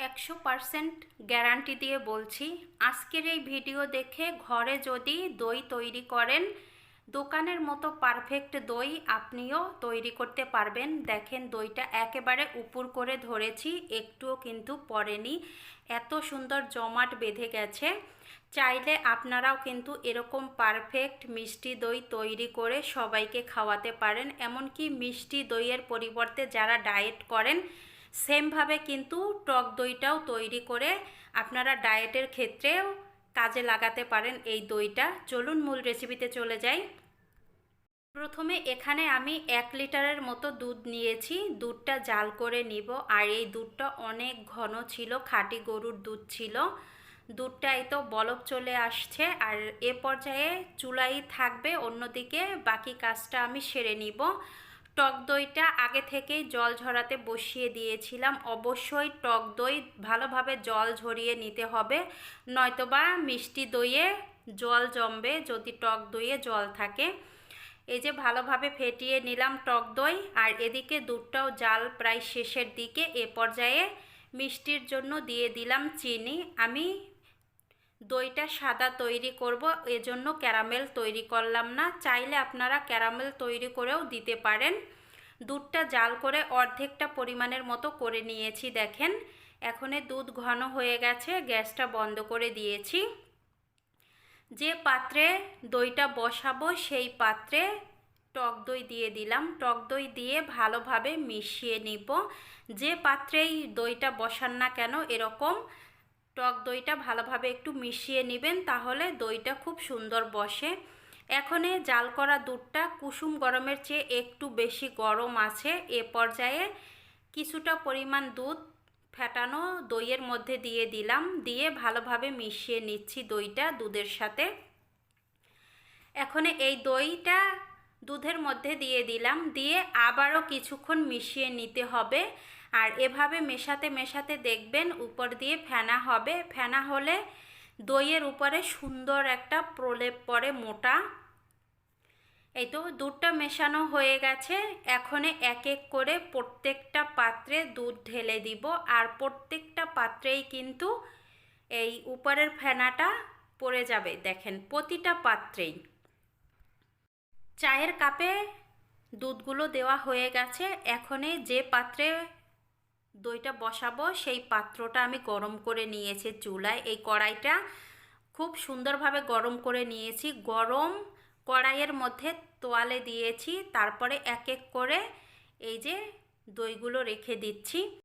100% guarantee দিয়ে বলছি, আজকের এই ভিডিও দেখে ঘরে যদি দই তৈরি করেন, দোকানের মতো পারফেক্ট দই আপনিও তৈরি করতে পারবেন। দেখেন দইটা একেবারে উপর করে ধরেছি, একটুও কিন্তু পড়েনি, এত সুন্দর জমাট বেঁধে গেছে। চাইলে আপনারাও কিন্তু এরকম পারফেক্ট মিষ্টি দই তৈরি করে সবাইকে খাওয়াতে পারেন। এমনকি মিষ্টি দইয়ের পরিবর্তে যারা ডায়েট করেন, সেমভাবে কিন্তু টক দইটাও তৈরি করে আপনারা ডায়েটের ক্ষেত্রেও কাজে লাগাতে পারেন এই দইটা। চলুন মূল রেসিপিতে চলে যাই। প্রথমে এখানে আমি 1 লিটারের মতো দুধ নিয়েছি। দুধটা জাল করে নিব। আর এই দুধটা অনেক ঘন ছিল, খাঁটি গরুর দুধ ছিল। দুধটা এই তো বলক চলে আসছে, আর এ পর্যায়ে চুলাই থাকবে, অন্যদিকে বাকি কাজটা আমি সেরে নিব। টক দইটা আগে থেকেই জল ঝরাতে বসিয়ে দিয়েছিলাম। অবশ্যই টক দই ভালোভাবে জল ঝরিয়ে নিতে হবে, নয়তোবা মিষ্টি দইয়ে জল জমবে যদি টক দইয়ে জল থাকে। এই যে ভালোভাবে ফেটিয়ে নিলাম টক দই, আর এদিকে দুধটাও জাল প্রায় শেষের দিকে। এ পর্যায়ে মিষ্টির জন্য দিয়ে দিলাম চিনি। আমি দইটা সাদা তৈরি করব, এজন্য ক্যারামেল তৈরি করলাম না। চাইলে আপনারা ক্যারামেল তৈরি করেও দিতে পারেন। দুধটা জাল করে অর্ধেকটা পরিমাণের মতো করে নিয়েছি। দেখেন এখন দুধ ঘন হয়ে গেছে, গ্যাসটা বন্ধ করে দিয়েছি। যে পাত্রে দইটা বসাবো সেই পাত্রে টক দই দিয়ে দিলাম। টক দই দিয়ে ভালোভাবে মিশিয়ে নিব। যে পাত্রেই দইটা বসান না কেন, এরকম টক দইটা ভালোভাবে একটু মিশিয়ে নেবেন, তাহলে দইটা খুব সুন্দর বসে। এখন জাল করা দুধটা কুসুম গরমের চেয়ে একটু বেশি গরম আছে। এ পর্যায়ে কিছুটা পরিমাণ দুধ ফেটানো দইয়ের মধ্যে দিয়ে দিলাম, দিয়ে ভালোভাবে মিশিয়ে নিচ্ছি দইটা দুধের সাথে। এখন এই দইটা দুধের মধ্যে দিয়ে দিলাম, দিয়ে আবারও কিছুক্ষণ মিশিয়ে নিতে হবে। আর এভাবে মেশাতে মেশাতে দেখবেন উপর দিয়ে ফেনা হবে। ফেনা হলে দইয়ের উপরে সুন্দর একটা প্রলেপ পড়ে মোটা। এই তো দুধটা মেশানো হয়ে গেছে। এখন এক এক করে প্রত্যেকটা পাত্রে দুধ ঢেলে দিব, আর প্রত্যেকটা পাত্রেই কিন্তু এই উপরের ফেনাটা পড়ে যাবে। দেখেন প্রতিটা পাত্রেই। চায়ের কাপে দুধগুলো দেওয়া হয়ে গেছে। এখন যে পাত্রে দইটা বসাবো সেই পাত্রটা আমি গরম করে নিয়েছি চুলায়। এই কড়াইটা খুব সুন্দরভাবে গরম করে নিয়েছি। গরম কড়াইয়ের মধ্যে তোয়ালে দিয়েছি, তারপরে এক এক করে এই যে দইগুলো রেখে দিচ্ছি।